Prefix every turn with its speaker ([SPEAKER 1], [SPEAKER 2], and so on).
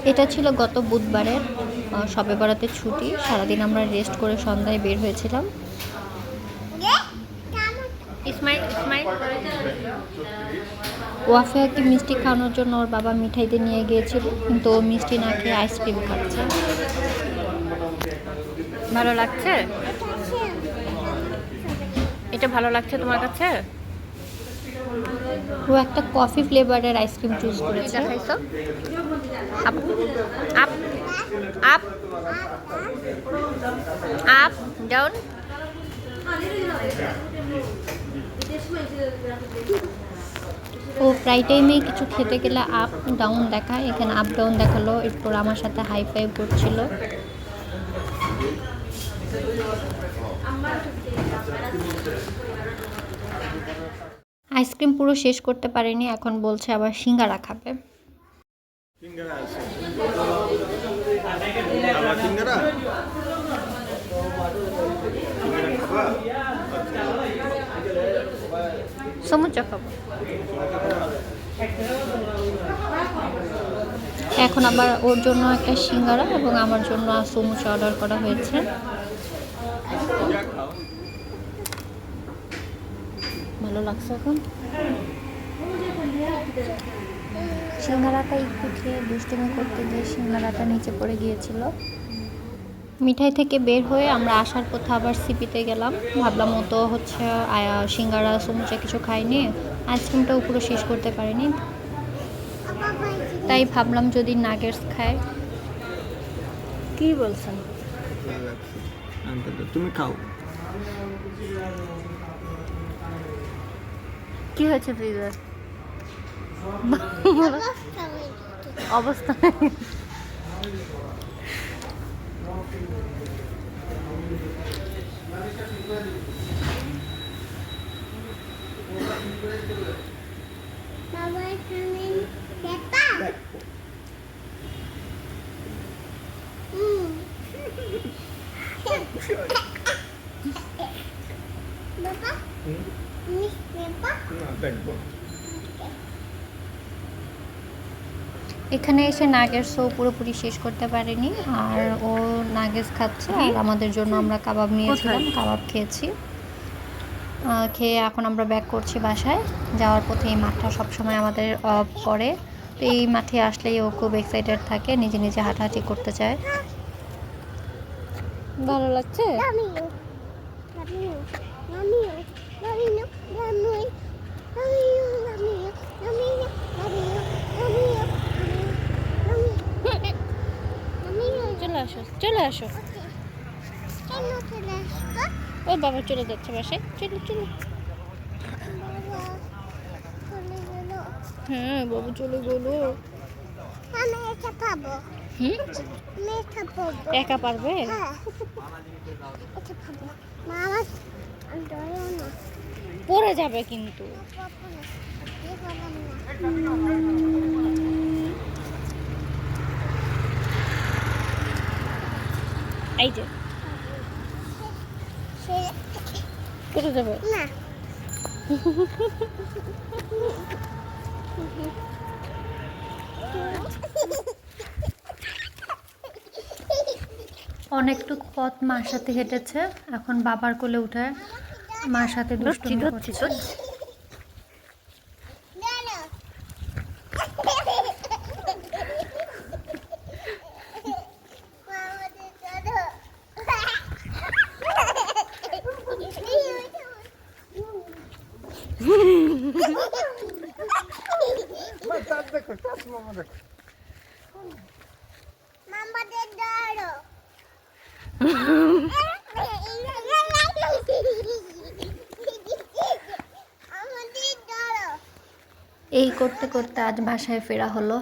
[SPEAKER 1] এটা ছিল গত বুধবারের শবে বরাতের ছুটি। সারাদিন আমরা রেস্ট করে সন্ধ্যায় বের হয়েছিলাম। ওয়াফিয়াকে মিষ্টি খাওয়ানোর জন্য ওর বাবা মিঠাইতে নিয়ে গিয়েছিল, কিন্তু ও মিষ্টি না খেয়ে আইসক্রিম খাচ্ছে। ভালো লাগছে? এটা ভালো লাগছে তোমার কাছে? ও একটা কফি ফ্লেভারের আইসক্রিম চুজ করেছে। খাইছো? Up up up up down. ও প্রায় টাইমে কিছু খেতে গেলে আপ ডাউন দেখায়। এখানে আপ ডাউন দেখালো, এরপর আমার সাথে হাই ফাইভ করছিল। আইসক্রিম পুরো শেষ করতে পারেনি, এখন বলছে আবার সিঙ্গারা খাবে। সমুচা খাবো। এখন আবার ওর জন্য একটা সিঙ্গারা এবং আমার জন্য সমুচা অর্ডার করা হয়েছে। ভালো লাগছে এখন। সিঙ্গারাটা একটু খেয়ে দুষ্টুমি করতে গিয়ে সিঙ্গারাটা নিচে পড়ে গিয়েছিল। মিঠাই থেকে বের হয়ে আমরা আসার পথে আবার সিপিতে গেলাম। ভাবলাম ও তো হচ্ছে সিঙ্গারা সমুচা কিছু খাইনি, আইসক্রিমটাও পুরো শেষ করতে পারিনি, তাই ভাবলাম যদি নাগেটস খায়। কি বলছেন?
[SPEAKER 2] তুমি খাও।
[SPEAKER 1] কি হয়েছে ফ্রিজের অবস্থা? এখানে এসে নাগেটসও পুরোপুরি শেষ করতে পারেনি, আর ও নাগেটস খাচ্ছে আর আমাদের জন্য আমরা কাবাব নিয়েছিলাম, কাবাব খেয়েছি। খেয়ে এখন আমরা ব্যাক করছি বাসায়। যাওয়ার পথে এই মাঠটা সবসময় আমাদের পড়ে, তো এই মাঠে আসলেই ও খুব এক্সাইটেড থাকে, নিজে নিজে হাঁটাহাঁটি করতে চায়। ভালো লাগছে? চলে আসো, চলে আসো। ও বাবা চলে যাচ্ছে বাসায়, চলো চলো। হ্যাঁ বাবু চলে গেলো। একা পারবে? পড়ে যাবে কিন্তু। এই যে পড়ে যাবে না। অনেকটুক পথ মার সাথে হেঁটেছে, এখন বাবার কোলে উঠে মার সাথে দুষ্টুমি করছে। এই করতে করতে আজ বাসায় ফেরা হলো।